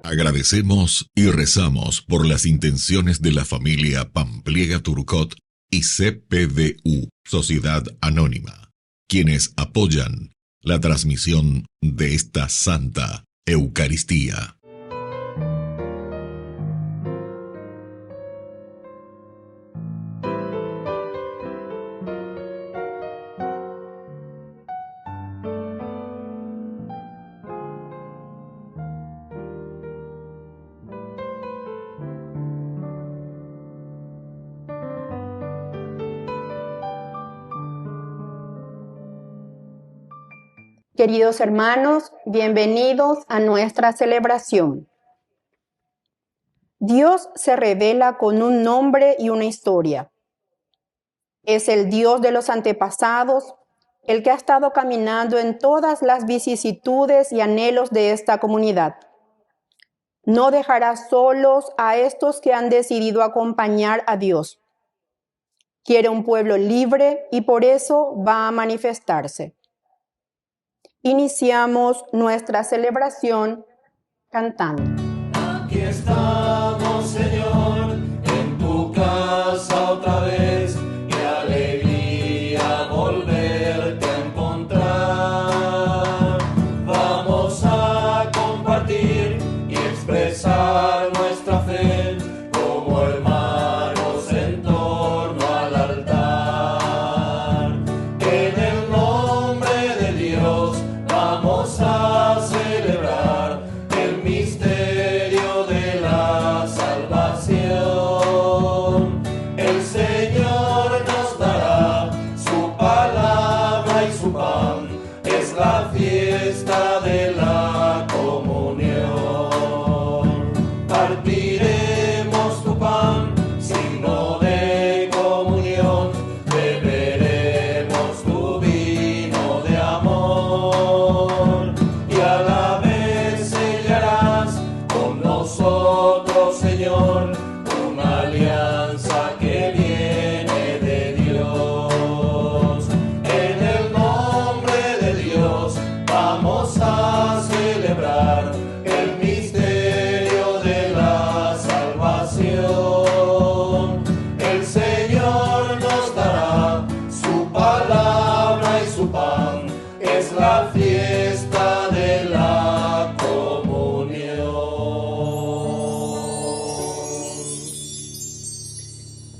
Agradecemos y rezamos por las intenciones de la familia Pampliega Turcot y CPDU, Sociedad Anónima, quienes apoyan la transmisión de esta Santa Eucaristía. Queridos hermanos, bienvenidos a nuestra celebración. Dios se revela con un nombre y una historia. Es el Dios de los antepasados, el que ha estado caminando en todas las vicisitudes y anhelos de esta comunidad. No dejará solos a estos que han decidido acompañar a Dios. Quiere un pueblo libre y por eso va a manifestarse. Iniciamos nuestra celebración cantando. Aquí estamos, Señor, en tu casa otra vez. Qué alegría volverte a encontrar. Vamos a compartir y expresar nuestra fe como hermanos en torno al altar. En el nombre de Dios vamos a celebrar el misterio de la salvación. El Señor nos dará su palabra y su pan. Es la fiesta de la comunión. Partiremos tu pan, signo de comunión. Beberemos tu vino de amor. Y a la vez sellarás con nosotros, Señor, una alianza que viene de Dios. En el nombre de Dios vamos a celebrar el misterio de la salvación. El Señor nos dará su palabra y su pan. Es la fiesta de la comunión.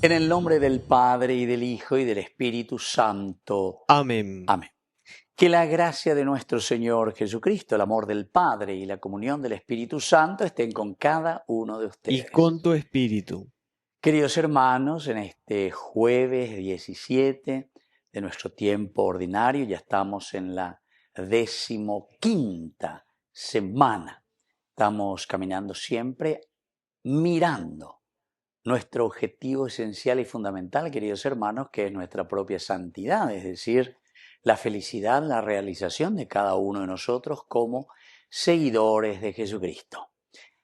En el nombre del Padre, y del Hijo, y del Espíritu Santo. Amén. Amén. Que la gracia de nuestro Señor Jesucristo, el amor del Padre y la comunión del Espíritu Santo estén con cada uno de ustedes. Y con tu espíritu. Queridos hermanos, en este jueves 17 de nuestro tiempo ordinario, ya estamos en la 15ª semana. Estamos caminando siempre mirando nuestro objetivo esencial y fundamental, queridos hermanos, que es nuestra propia santidad, es decir, la felicidad, la realización de cada uno de nosotros como seguidores de Jesucristo.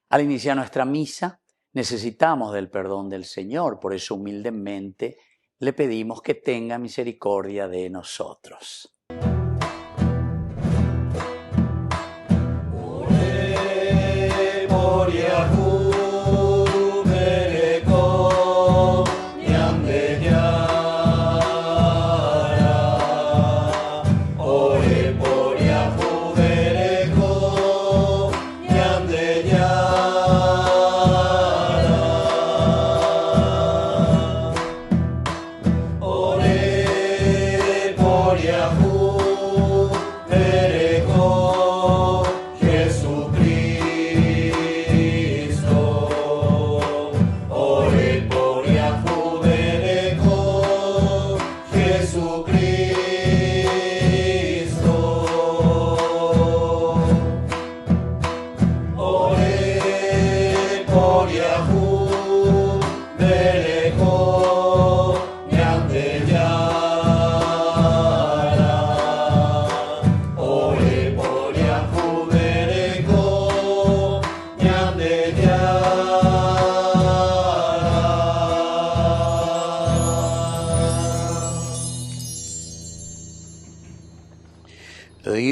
Al iniciar nuestra misa, necesitamos del perdón del Señor, por eso humildemente le pedimos que tenga misericordia de nosotros.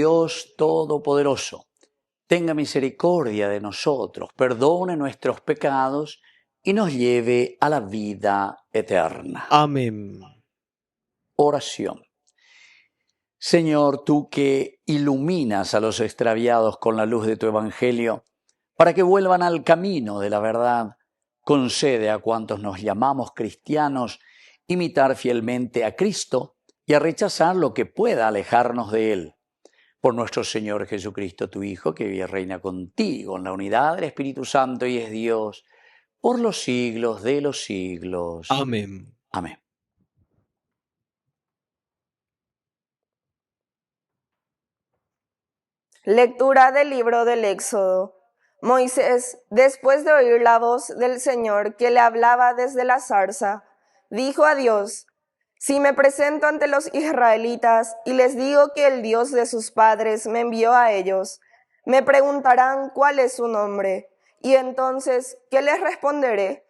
Dios Todopoderoso, tenga misericordia de nosotros, perdone nuestros pecados y nos lleve a la vida eterna. Amén. Oración. Señor, tú que iluminas a los extraviados con la luz de tu Evangelio, para que vuelvan al camino de la verdad, concede a cuantos nos llamamos cristianos imitar fielmente a Cristo y a rechazar lo que pueda alejarnos de Él. Por nuestro Señor Jesucristo, tu Hijo, que vive y reina contigo en la unidad del Espíritu Santo y es Dios, por los siglos de los siglos. Amén. Amén. Lectura del libro del Éxodo. Moisés, después de oír la voz del Señor que le hablaba desde la zarza, dijo a Dios: si me presento ante los israelitas y les digo que el Dios de sus padres me envió a ellos, me preguntarán cuál es su nombre. Y entonces, ¿qué les responderé?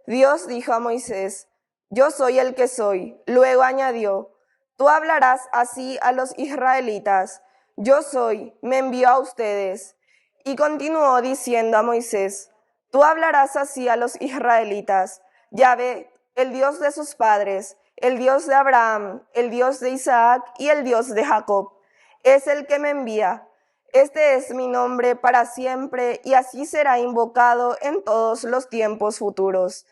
Dios dijo a Moisés: yo soy el que soy. Luego añadió: tú hablarás así a los israelitas: yo soy, me envió a ustedes. Y continuó diciendo a Moisés: tú hablarás así a los israelitas: Yahvé, el Dios de sus padres, el Dios de Abraham, el Dios de Isaac y el Dios de Jacob, es el que me envía. Este es mi nombre para siempre y así será invocado en todos los tiempos futuros.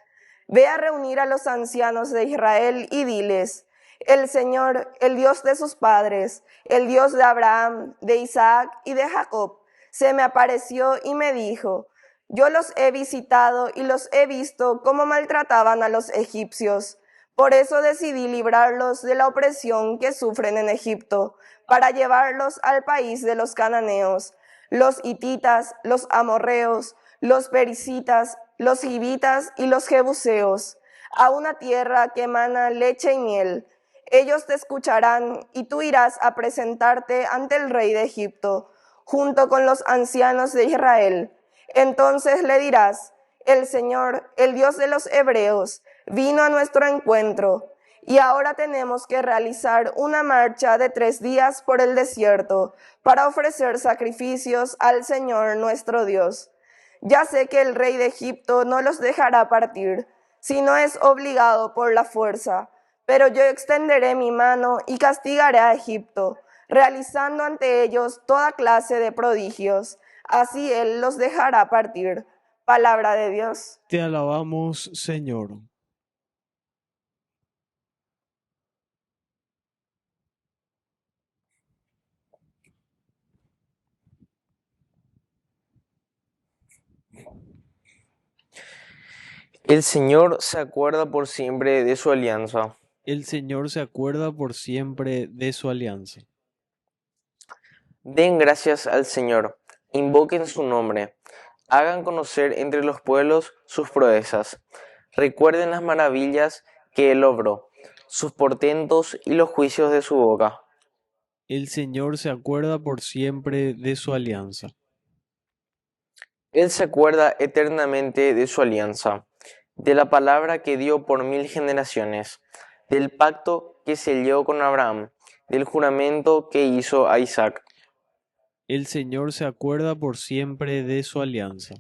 Ve a reunir a los ancianos de Israel y diles: el Señor, el Dios de sus padres, el Dios de Abraham, de Isaac y de Jacob, se me apareció y me dijo: yo los he visitado y los he visto cómo maltrataban a los egipcios. Por eso decidí librarlos de la opresión que sufren en Egipto, para llevarlos al país de los cananeos, los hititas, los amorreos, los pericitas, los hivitas y los jebuseos, a una tierra que emana leche y miel. Ellos te escucharán y tú irás a presentarte ante el rey de Egipto, junto con los ancianos de Israel. Entonces le dirás: el Señor, el Dios de los hebreos, vino a nuestro encuentro, y ahora tenemos que realizar una marcha de 3 días por el desierto para ofrecer sacrificios al Señor nuestro Dios. Ya sé que el rey de Egipto no los dejará partir, si no es obligado por la fuerza, pero yo extenderé mi mano y castigaré a Egipto, realizando ante ellos toda clase de prodigios. Así él los dejará partir. Palabra de Dios. Te alabamos, Señor. El Señor se acuerda por siempre de su alianza. El Señor se acuerda por siempre de su alianza. Den gracias al Señor, invoquen su nombre, hagan conocer entre los pueblos sus proezas. Recuerden las maravillas que Él obró, sus portentos y los juicios de su boca. El Señor se acuerda por siempre de su alianza. Él se acuerda eternamente de su alianza, de la palabra que dio por 1000 generaciones, del pacto que selló con Abraham, del juramento que hizo a Isaac. El Señor se acuerda por siempre de su alianza.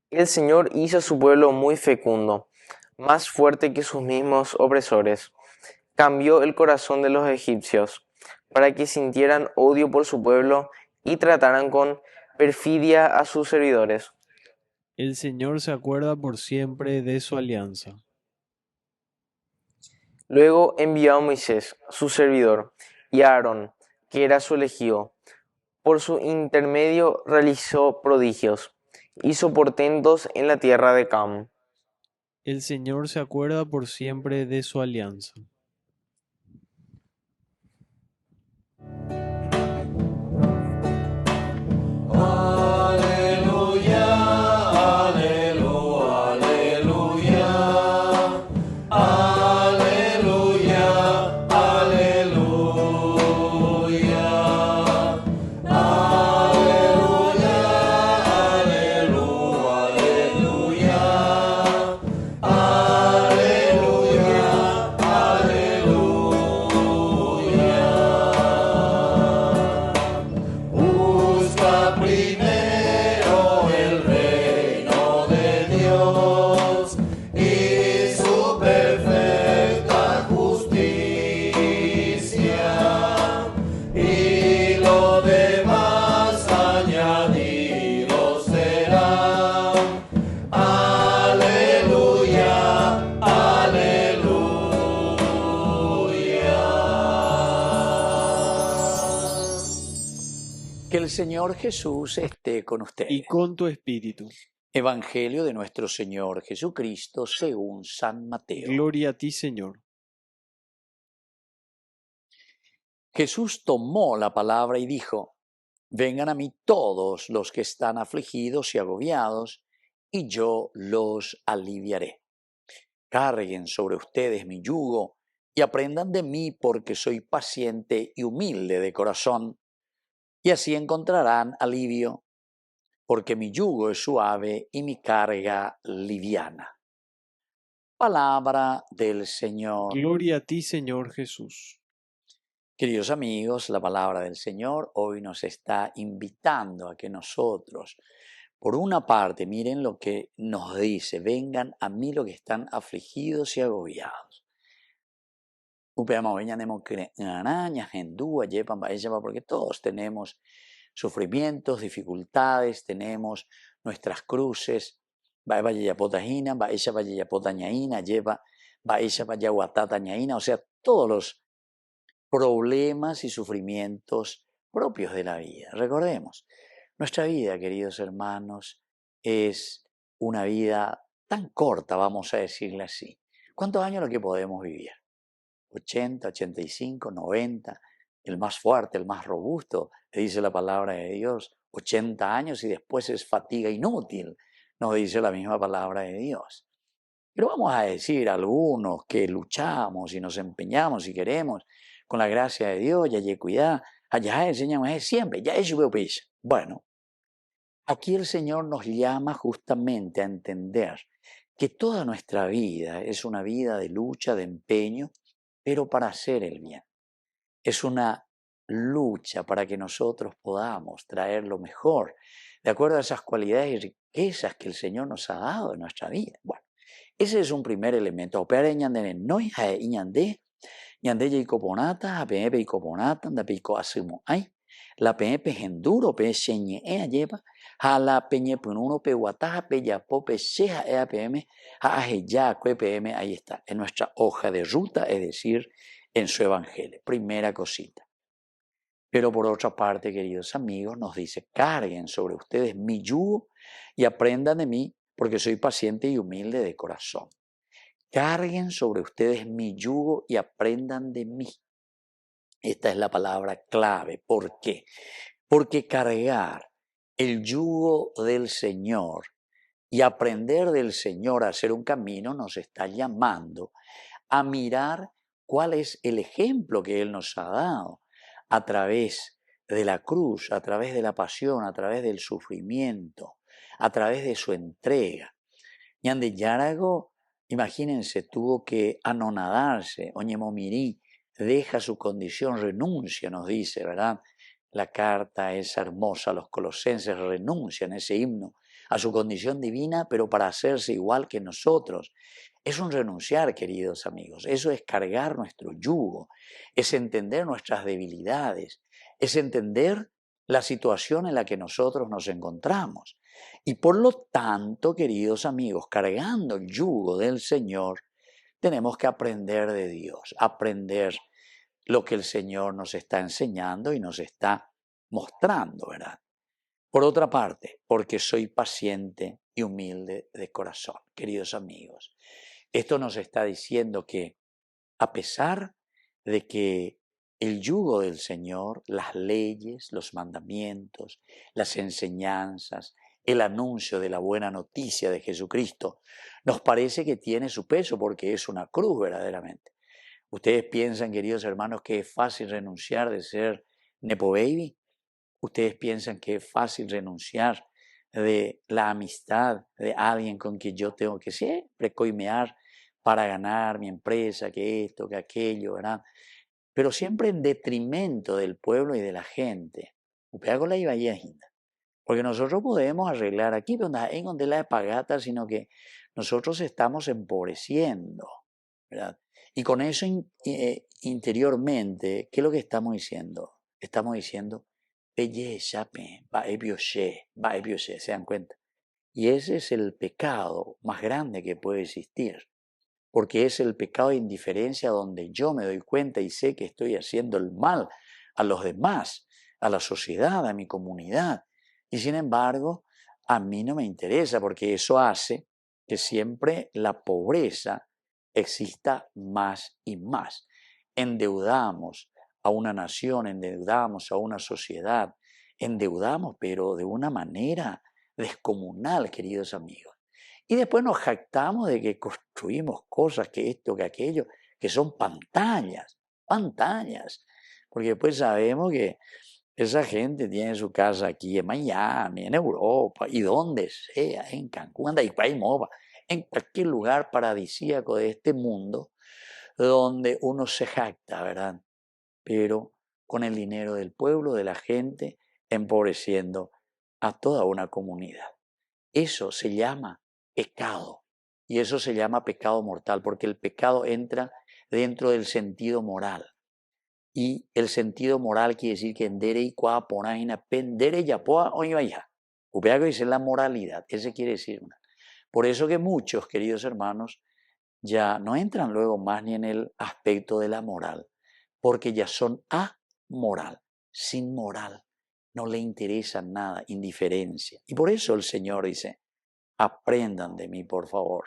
El Señor hizo a su pueblo muy fecundo, más fuerte que sus mismos opresores. Cambió el corazón de los egipcios, para que sintieran odio por su pueblo y trataran con perfidia a sus servidores. El Señor se acuerda por siempre de su alianza. Luego envió a Moisés, su servidor, y a Aarón, que era su elegido. Por su intermedio realizó prodigios, hizo portentos en la tierra de Cam. El Señor se acuerda por siempre de su alianza. Aleluya, aleluya, aleluya, aleluya, aleluya, aleluya, aleluya, aleluya, aleluya, El Señor Jesús esté con y ustedes. con tu espíritu. Evangelio de nuestro Señor Jesucristo según San Mateo. Gloria a ti, Señor. Jesús tomó la palabra y dijo: vengan a mí todos los que están afligidos y agobiados, y yo los aliviaré. Carguen sobre ustedes mi yugo y aprendan de mí, porque soy paciente y humilde de corazón, y así encontrarán alivio, porque mi yugo es suave y mi carga liviana. Palabra del Señor. Gloria a ti, Señor Jesús. Queridos amigos, la palabra del Señor hoy nos está invitando a que nosotros, por una parte, miren lo que nos dice: vengan a mí los que están afligidos y agobiados. Porque todos tenemos sufrimientos, dificultades, tenemos nuestras cruces. O sea, todos los problemas y sufrimientos propios de la vida. Recordemos, nuestra vida, queridos hermanos, es una vida tan corta, vamos a decirle así. ¿Cuántos años es lo que podemos vivir? 80, 85, 90, el más fuerte, el más robusto, le dice la palabra de Dios, 80 años y después es fatiga inútil, nos dice la misma palabra de Dios. Pero vamos a decir algunos que luchamos y nos empeñamos y queremos, con la gracia de Dios, ya cuidado, allá enseñamos siempre, ya es pez. Bueno, aquí el Señor nos llama justamente a entender que toda nuestra vida es una vida de lucha, de empeño, pero para hacer el bien. Es una lucha para que nosotros podamos traer lo mejor, de acuerdo a esas cualidades y riquezas que el Señor nos ha dado en nuestra vida. Bueno, ese es un primer elemento. Ñande yikoponata, apepe ikoponata, ndapico asumo ay. La pepe henduro, pe sheñe lleva, jala peñe pununo, pe guataja, pe yapo, pe sheja apm, ya pm, ahí está, en nuestra hoja de ruta, es decir, en su evangelio. Primera cosita. Pero por otra parte, queridos amigos, nos dice: carguen sobre ustedes mi yugo y aprendan de mí, porque soy paciente y humilde de corazón. Carguen sobre ustedes mi yugo y aprendan de mí. Esta es la palabra clave. ¿Por qué? Porque cargar el yugo del Señor y aprender del Señor a hacer un camino nos está llamando a mirar cuál es el ejemplo que Él nos ha dado a través de la cruz, a través de la pasión, a través del sufrimiento, a través de su entrega. Ñande Yárago, imagínense, tuvo que anonadarse. Oñemomirí deja su condición, renuncia, nos dice, ¿verdad? La carta es hermosa, los colosenses renuncian, ese himno, a su condición divina, pero para hacerse igual que nosotros. Es un renunciar, queridos amigos, eso es cargar nuestro yugo, es entender nuestras debilidades, es entender la situación en la que nosotros nos encontramos. Y por lo tanto, queridos amigos, cargando el yugo del Señor, tenemos que aprender de Dios, aprender lo que el Señor nos está enseñando y nos está mostrando, ¿verdad? Por otra parte, porque soy paciente y humilde de corazón, queridos amigos. Esto nos está diciendo que a pesar de que el yugo del Señor, las leyes, los mandamientos, las enseñanzas, el anuncio de la buena noticia de Jesucristo, nos parece que tiene su peso porque es una cruz verdaderamente. ¿Ustedes piensan, queridos hermanos, que es fácil renunciar de ser Nepo Baby? ¿Ustedes piensan que es fácil renunciar de la amistad de alguien con quien yo tengo que siempre coimear para ganar mi empresa, que esto, que aquello, ¿verdad? Pero siempre en detrimento del pueblo y de la gente. Porque nosotros podemos arreglar aquí, pero no es donde la pagata, sino que nosotros estamos empobreciendo, ¿verdad? Y con eso interiormente, ¿qué es lo que estamos diciendo? Estamos diciendo, ¿se dan cuenta? Y ese es el pecado más grande que puede existir, porque es el pecado de indiferencia donde yo me doy cuenta y sé que estoy haciendo el mal a los demás, a la sociedad, a mi comunidad. Y sin embargo, a mí no me interesa porque eso hace que siempre la pobreza exista más y más. Endeudamos a una nación, endeudamos a una sociedad, endeudamos, pero de una manera descomunal, queridos amigos. Y después nos jactamos de que construimos cosas, que esto, que aquello, que son pantallas, porque después sabemos que esa gente tiene su casa aquí en Miami, en Europa, y donde sea, en Cancún, en cualquier lugar paradisíaco de este mundo, donde uno se jacta, ¿verdad? Pero con el dinero del pueblo, de la gente, empobreciendo a toda una comunidad. Eso se llama pecado, y eso se llama pecado mortal, porque el pecado entra dentro del sentido moral. Y el sentido moral quiere decir que endere y cuá ponajina pendere ya poa oñoya. Upea que dice la moralidad, ese quiere decir. Por eso que muchos, queridos hermanos, ya no entran luego más ni en el aspecto de la moral, porque ya son amoral, sin moral, no le interesa nada, indiferencia. Y por eso el Señor dice, aprendan de mí, por favor.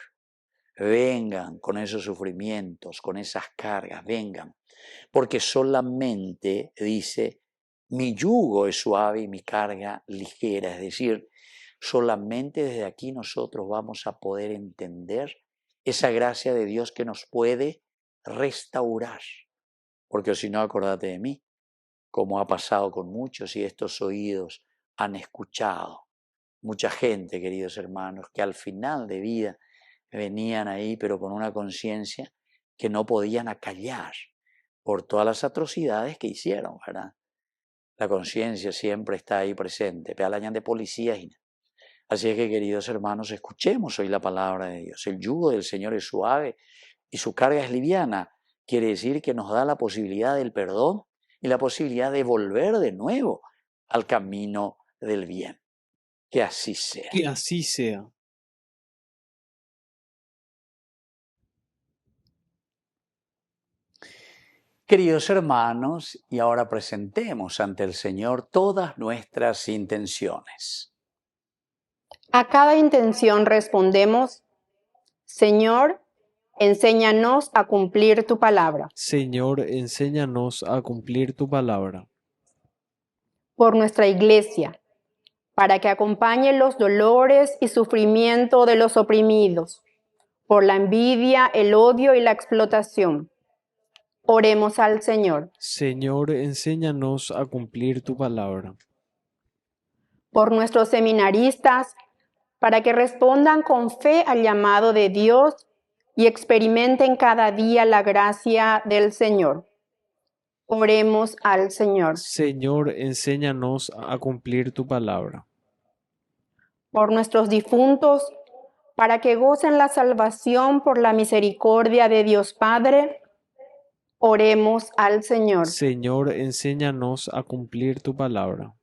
Vengan con esos sufrimientos, con esas cargas, vengan. Porque solamente, dice, mi yugo es suave y mi carga ligera. Es decir, solamente desde aquí nosotros vamos a poder entender esa gracia de Dios que nos puede restaurar. Porque si no, acordate de mí, como ha pasado con muchos y estos oídos han escuchado. Mucha gente, queridos hermanos, que al final de vida venían ahí, pero con una conciencia que no podían acallar por todas las atrocidades que hicieron, ¿verdad? La conciencia siempre está ahí presente, pealañan de policías. Así es que, queridos hermanos, escuchemos hoy la palabra de Dios. El yugo del Señor es suave y su carga es liviana. Quiere decir que nos da la posibilidad del perdón y la posibilidad de volver de nuevo al camino del bien. Que así sea. Que así sea. Queridos hermanos, y ahora presentemos ante el Señor todas nuestras intenciones. A cada intención respondemos, Señor, enséñanos a cumplir tu palabra. Señor, enséñanos a cumplir tu palabra. Por nuestra iglesia, para que acompañe los dolores y sufrimiento de los oprimidos, por la envidia, el odio y la explotación. Oremos al Señor. Señor, enséñanos a cumplir tu palabra. Por nuestros seminaristas, para que respondan con fe al llamado de Dios y experimenten cada día la gracia del Señor. Oremos al Señor. Señor, enséñanos a cumplir tu palabra. Por nuestros difuntos, para que gocen la salvación por la misericordia de Dios Padre. Oremos al Señor. Señor, enséñanos a cumplir tu palabra.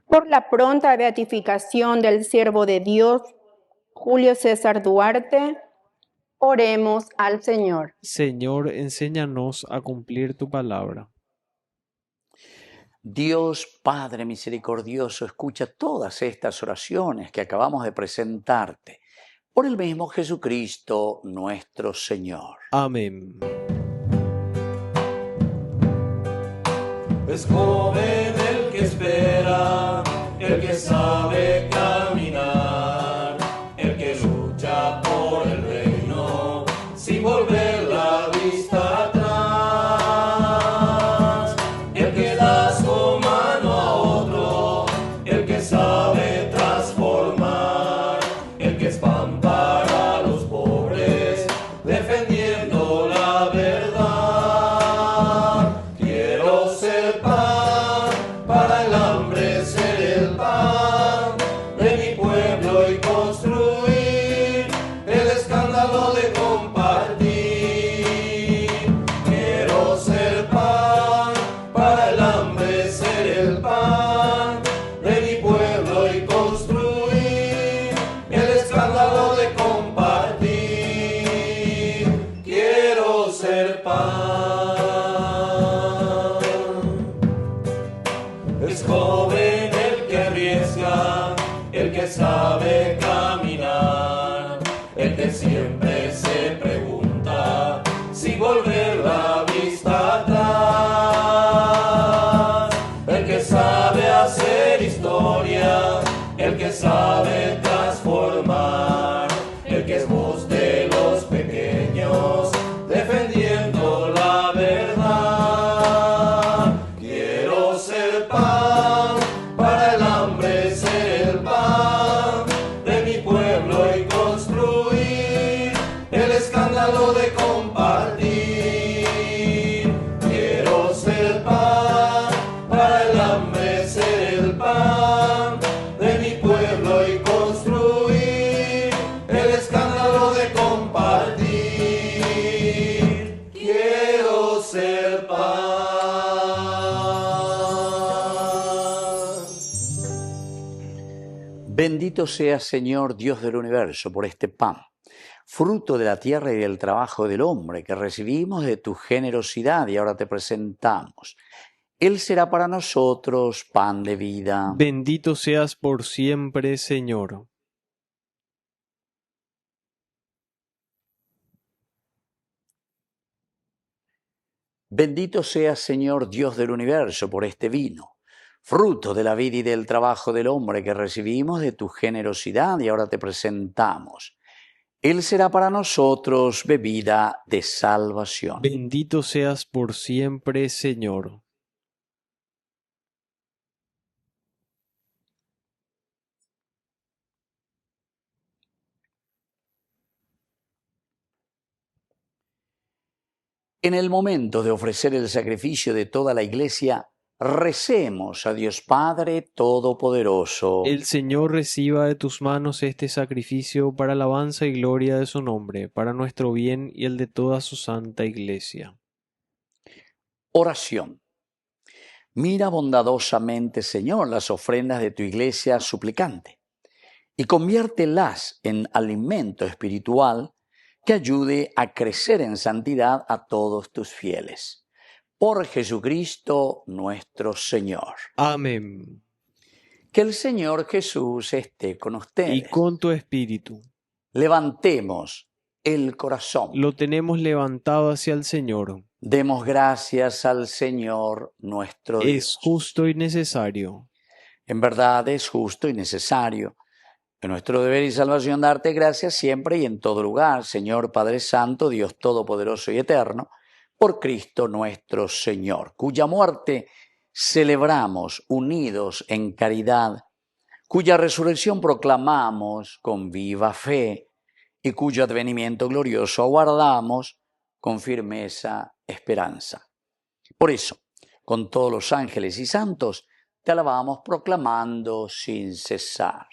Por la pronta beatificación del siervo de Dios, Julio César Duarte, oremos al Señor. Señor, enséñanos a cumplir tu palabra. Dios Padre misericordioso, escucha todas estas oraciones que acabamos de presentarte por el mismo Jesucristo nuestro Señor. Amén. Es joven el que espera, el que sabe caminar, el que lucha por el reino sin volver la vista atrás, el que da su mano a otro, el que sabe transformar, el que es pan para los pobres, defendiendo la verdad. Quiero ser pan para el hambre, ser el pan de mi pueblo y construir el escándalo de compartir. Quiero ser pan para el hambre, ser el pan de mi pueblo y construir el escándalo de compartir. Quiero ser pan. que siempre se pregunta si volver la vista atrás, el que sabe hacer historia, el que sabe transformar, el que es voz de los pequeños, defendiendo la verdad. Quiero ser pan para el hambre, ser el pan de mi pueblo y construir el escándalo de compartir. Quiero ser pan para el hambre, ser el pan de mi pueblo y construir el escándalo de compartir. Quiero ser pan. Bendito seas, Señor, Dios del universo, por este pan, fruto de la tierra y del trabajo del hombre, que recibimos de tu generosidad y ahora te presentamos. Él será para nosotros pan de vida. Bendito seas por siempre, Señor. Bendito seas, Señor, Dios del universo, por este vino, fruto de la vida y del trabajo del hombre, que recibimos de tu generosidad y ahora te presentamos. Él será para nosotros bebida de salvación. Bendito seas por siempre, Señor. En el momento de ofrecer el sacrificio de toda la Iglesia, recemos a Dios Padre Todopoderoso. El Señor reciba de tus manos este sacrificio para alabanza y gloria de su nombre, para nuestro bien y el de toda su santa Iglesia. Oración. Mira bondadosamente, Señor, las ofrendas de tu Iglesia suplicante y conviértelas en alimento espiritual que ayude a crecer en santidad a todos tus fieles. Por Jesucristo nuestro Señor. Amén. Que el Señor Jesús esté con ustedes. Y con tu espíritu. Levantemos el corazón. Lo tenemos levantado hacia el Señor. Demos gracias al Señor nuestro Dios. Es justo y necesario. En verdad es justo y necesario. Es nuestro deber y salvación darte gracias siempre y en todo lugar, Señor Padre Santo, Dios Todopoderoso y Eterno, por Cristo nuestro Señor, cuya muerte celebramos unidos en caridad, cuya resurrección proclamamos con viva fe y cuyo advenimiento glorioso aguardamos con firmeza esperanza. Por eso, con todos los ángeles y santos, te alabamos proclamando sin cesar.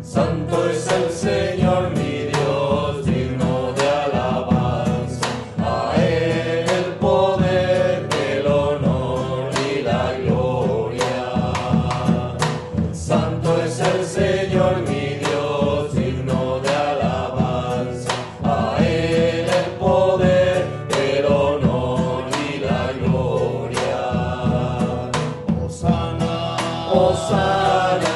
Santo es el Señor mi Dios, digno de alabanza. A Él el poder, el honor y la gloria. Santo es el Señor mi Dios, digno de alabanza. A Él el poder, el honor y la gloria. Hosana, Hosana.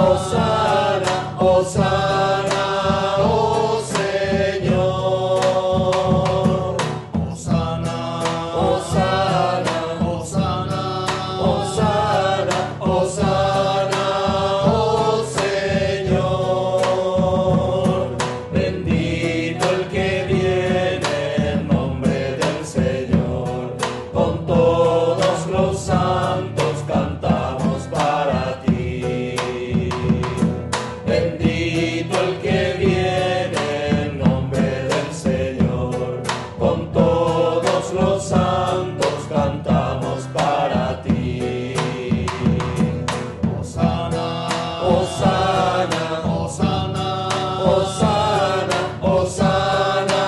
Hosana, Hosana, oh Señor. Hosana, Hosana, Hosana, Hosana, Hosana, oh Señor. Bendito el que viene en nombre del Señor. Con todos los santos cantamos para ti. Bendito el que viene en nombre del Señor. Con todos los santos cantamos para ti. Hosana, Hosana, Hosana, Hosana, Hosana,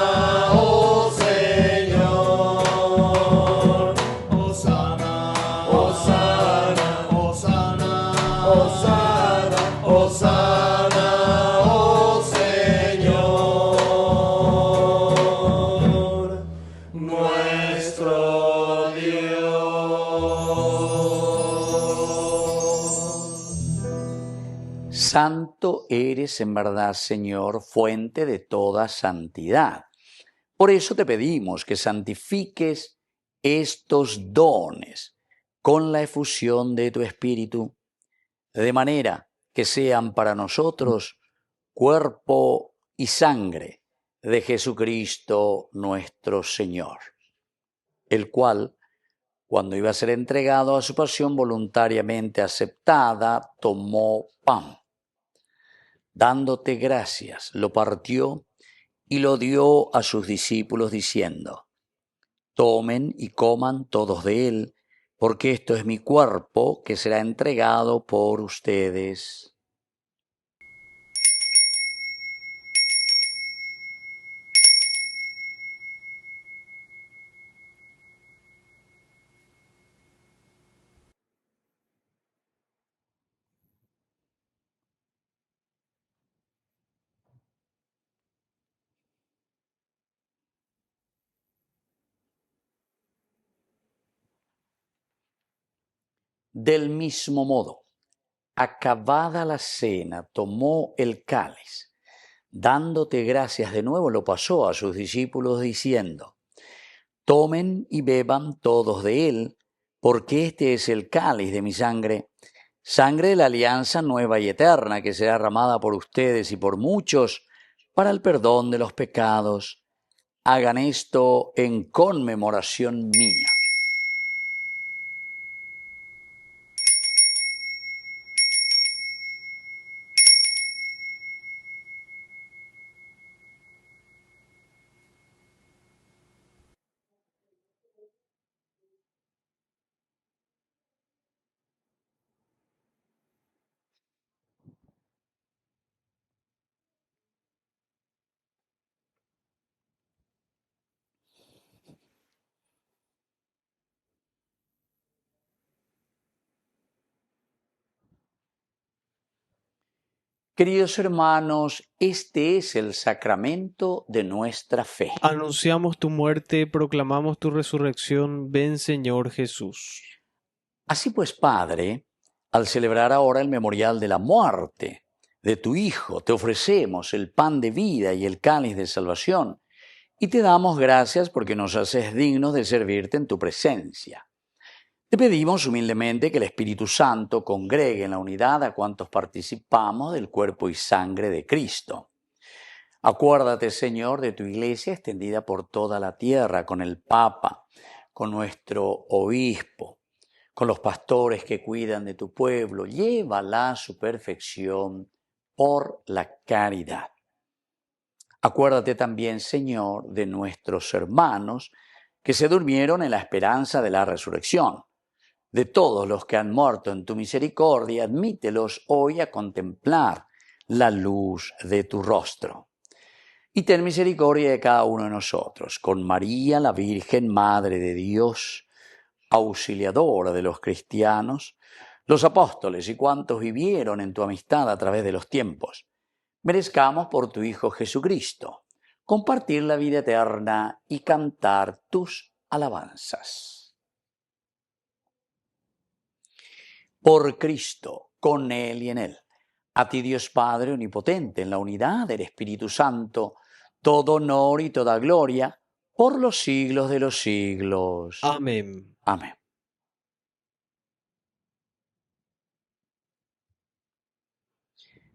oh Señor. Hosana, Hosana, Hosana, Hosana, Hosana, oh Señor, nuestro Dios. Santo eres en verdad, Señor, fuente de toda santidad. Por eso te pedimos que santifiques estos dones con la efusión de tu Espíritu, de manera que sean para nosotros cuerpo y sangre de Jesucristo nuestro Señor, el cual, cuando iba a ser entregado a su pasión voluntariamente aceptada, tomó pan. Dándote gracias, lo partió y lo dio a sus discípulos diciendo: tomen y coman todos de él, porque esto es mi cuerpo que será entregado por ustedes. Del mismo modo, acabada la cena, tomó el cáliz. Dándote gracias de nuevo, lo pasó a sus discípulos diciendo: tomen y beban todos de él, porque este es el cáliz de mi sangre, sangre de la alianza nueva y eterna, que será derramada por ustedes y por muchos para el perdón de los pecados. Hagan esto en conmemoración mía. Queridos hermanos, este es el sacramento de nuestra fe. Anunciamos tu muerte, proclamamos tu resurrección. Ven, Señor Jesús. Así pues, Padre, al celebrar ahora el memorial de la muerte de tu Hijo, te ofrecemos el pan de vida y el cáliz de salvación, y te damos gracias porque nos haces dignos de servirte en tu presencia. Te pedimos humildemente que el Espíritu Santo congregue en la unidad a cuantos participamos del cuerpo y sangre de Cristo. Acuérdate, Señor, de tu Iglesia extendida por toda la tierra, con el Papa, con nuestro obispo, con los pastores que cuidan de tu pueblo. Llévala a su perfección por la caridad. Acuérdate también, Señor, de nuestros hermanos que se durmieron en la esperanza de la resurrección. De todos los que han muerto en tu misericordia, admítelos hoy a contemplar la luz de tu rostro. Y ten misericordia de cada uno de nosotros, con María, la Virgen, Madre de Dios, auxiliadora de los cristianos, los apóstoles y cuantos vivieron en tu amistad a través de los tiempos. Merezcamos por tu Hijo Jesucristo compartir la vida eterna y cantar tus alabanzas. Por Cristo, con Él y en Él. A ti, Dios Padre Omnipotente, en la unidad del Espíritu Santo, todo honor y toda gloria, por los siglos de los siglos. Amén. Amén.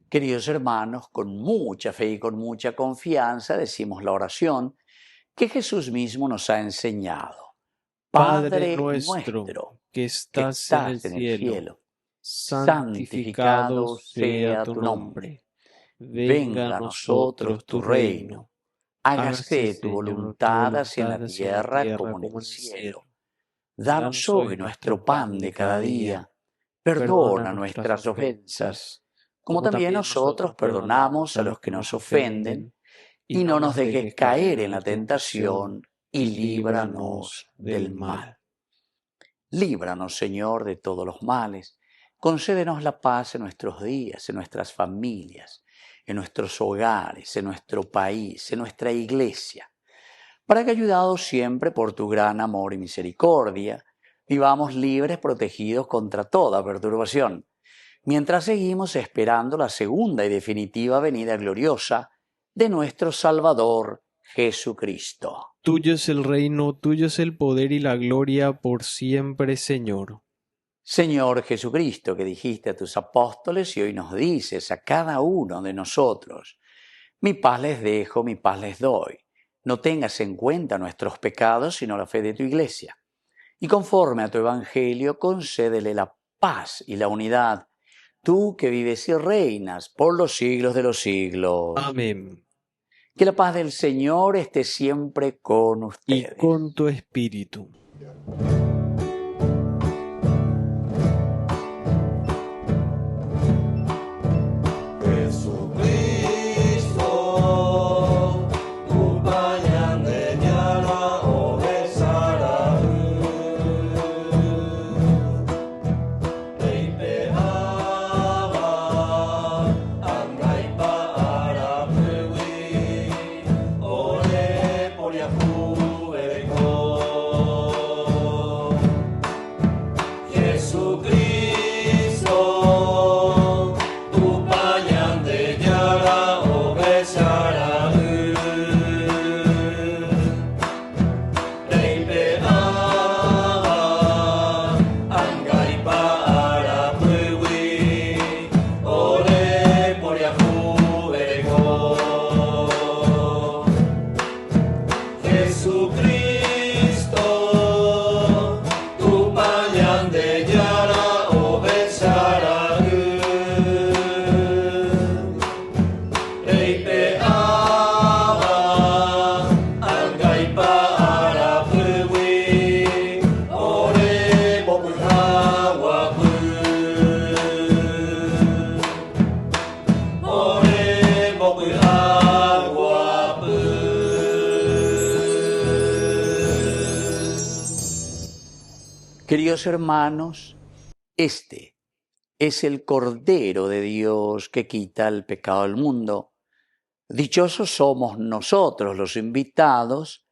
Queridos hermanos, con mucha fe y con mucha confianza decimos la oración que Jesús mismo nos ha enseñado. Padre nuestro, que estás en el cielo, santificado sea tu nombre. Venga a nosotros tu reino. Hágase tu voluntad así en la tierra como en el cielo. Danos hoy nuestro pan de cada día. Perdona nuestras ofensas, como también nosotros perdonamos a los que nos ofenden. Y no nos dejes caer en la tentación, y líbranos del mal. Líbranos, Señor, de todos los males. Concédenos la paz en nuestros días, en nuestras familias, en nuestros hogares, en nuestro país, en nuestra iglesia, para que, ayudados siempre por tu gran amor y misericordia, vivamos libres, protegidos contra toda perturbación, mientras seguimos esperando la segunda y definitiva venida gloriosa de nuestro Salvador Jesucristo. Tuyo es el reino, tuyo es el poder y la gloria por siempre, Señor. Señor Jesucristo, que dijiste a tus apóstoles y hoy nos dices a cada uno de nosotros, mi paz les dejo, mi paz les doy. No tengas en cuenta nuestros pecados, sino la fe de tu Iglesia. Y conforme a tu Evangelio, concédele la paz y la unidad, tú que vives y reinas por los siglos de los siglos. Amén. Que la paz del Señor esté siempre con Y ustedes. con tu espíritu. Jesucristo, tu pañante llama o besará. Reipe ava, angai para pewi, ore por Yahu ereko. Jesucristo, tu pañante llama o besará. Reipe ava, angai para pewi, ore por Yahu ereko. Jesucristo, tu pañante llama o besará. Reipe ava, angai para pewi, ore boku hawa pu. Ore boku hawa pu. Queridos hermanos, este es el Cordero de Dios que quita el pecado del mundo. Dichosos somos nosotros los invitados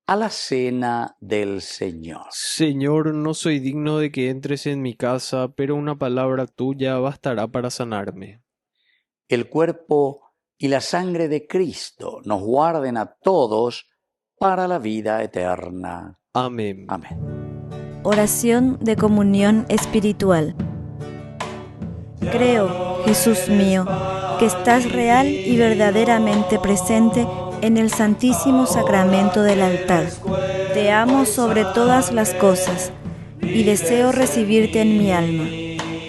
a la cena del Señor. Señor, no soy digno de que entres en mi casa, pero una palabra tuya bastará para sanarme. El cuerpo y la sangre de Cristo nos guarden a todos para la vida eterna. Amén. Amén. Oración de comunión espiritual. Creo, Jesús mío, que estás real y verdaderamente presente en el Santísimo Sacramento del altar. Te amo sobre todas las cosas y deseo recibirte en mi alma.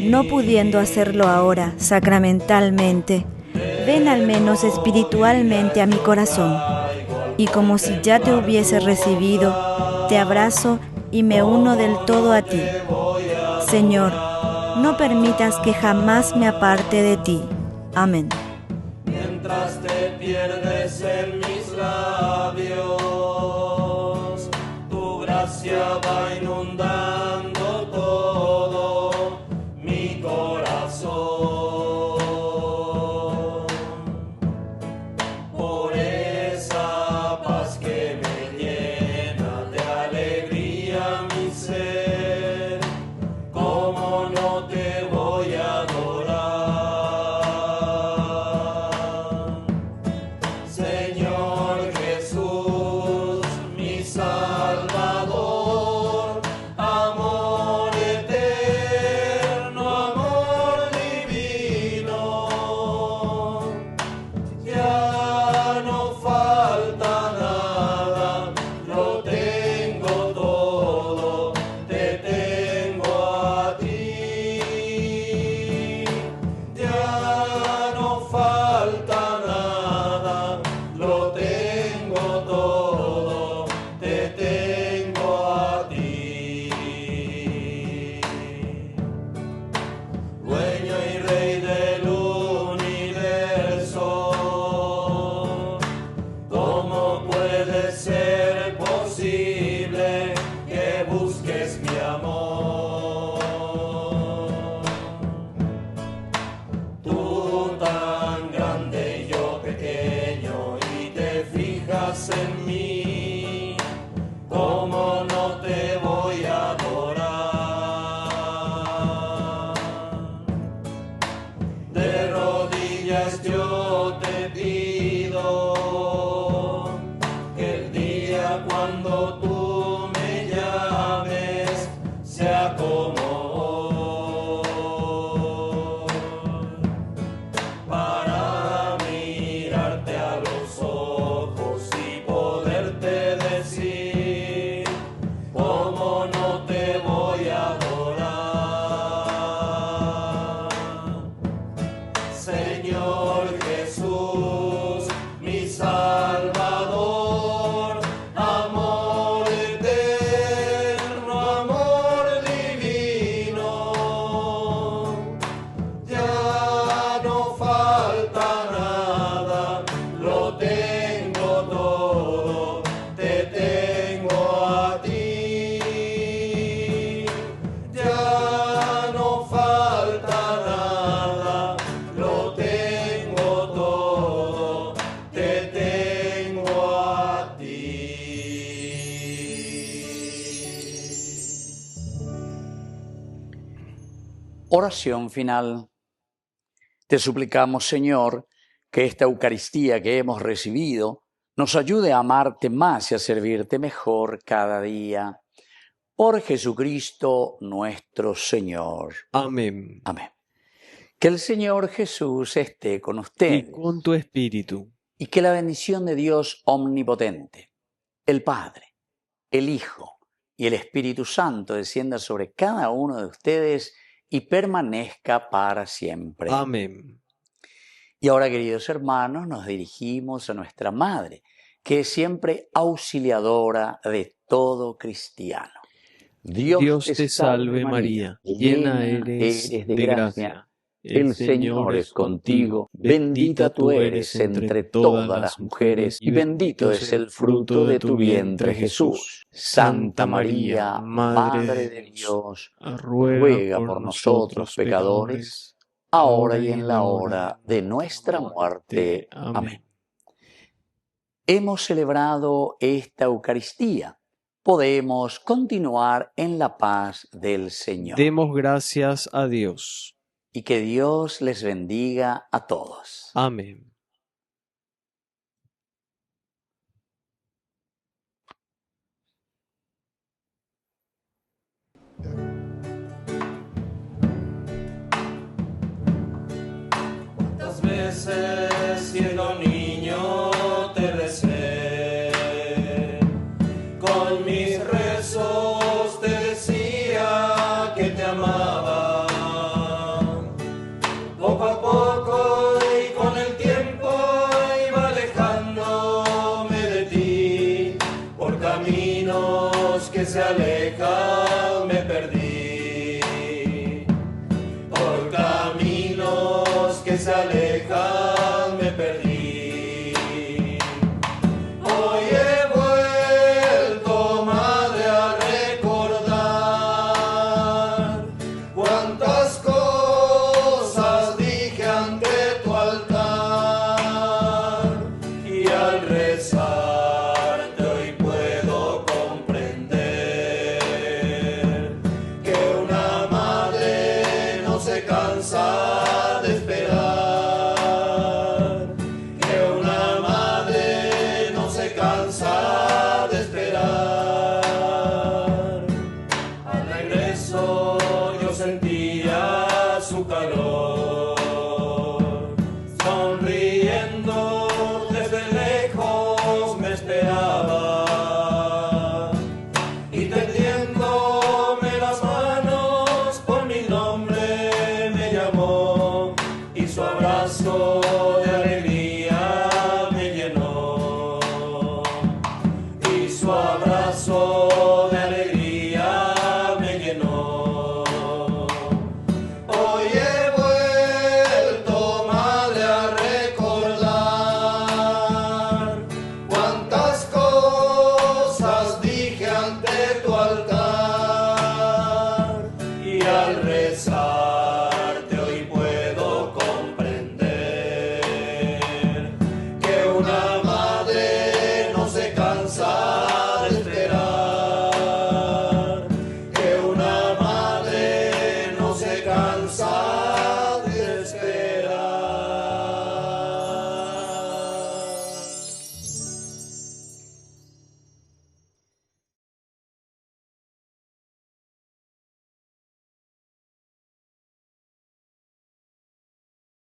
No pudiendo hacerlo ahora sacramentalmente, ven al menos espiritualmente a mi corazón. Y como si ya te hubiese recibido, te abrazo y me uno del todo a ti. Señor, no permitas que jamás me aparte de ti. Amén. Mientras te pierdes en mis labios, tu gracia va inundando todo mi corazón. Por esa paz que me llena de alegría mi ser, ¿cómo no te voy a adorar? Señor Jesús, mi Salvador, Señor Jesús, mi Salvador, amor eterno, amor divino. Ya no falta nada, lo tengo todo, te tengo a ti. Ya no falta nada, lo tengo todo, te tengo a ti. Oración final. Te suplicamos, Señor, que esta Eucaristía que hemos recibido nos ayude a amarte más y a servirte mejor cada día. Por Jesucristo nuestro Señor. Amén. Amén. Que el Señor Jesús esté con Y usted con tu espíritu. y que la bendición de Dios omnipotente, el Padre, el Hijo y el Espíritu Santo descienda sobre cada uno de ustedes y permanezca para siempre. Amén. Y ahora, queridos hermanos, nos dirigimos a nuestra Madre, que es siempre auxiliadora de todo cristiano. Dios te salve María, llena eres de gracia. El Señor es contigo, bendita tú eres entre todas las mujeres, y bendito es el fruto de tu vientre, Jesús. Santa María, Madre de Dios, ruega por nosotros pecadores, ahora y en la hora de nuestra muerte. Amén. Hemos celebrado esta Eucaristía. Podemos continuar en la paz del Señor. Demos gracias a Dios. Y que Dios les bendiga a todos. Amén. ¿Cuántas veces siendo niño te recé? Con mis rezos te decía que te amaba. Poco a poco y con el tiempo iba alejándome de ti. Por caminos que se alejan me perdí. Por caminos que se alejan me perdí. Hoy he vuelto, madre, a recordar cuántas cosas dije ante tu altar, y al rezarte hoy puedo comprender que una madre no se cansa de esperar, que una madre no se cansa de esperar. Al regreso yo sentía su calor, sonriendo desde lejos me esperaba, y tendiéndome las manos por mi nombre me llamó, y su abrazo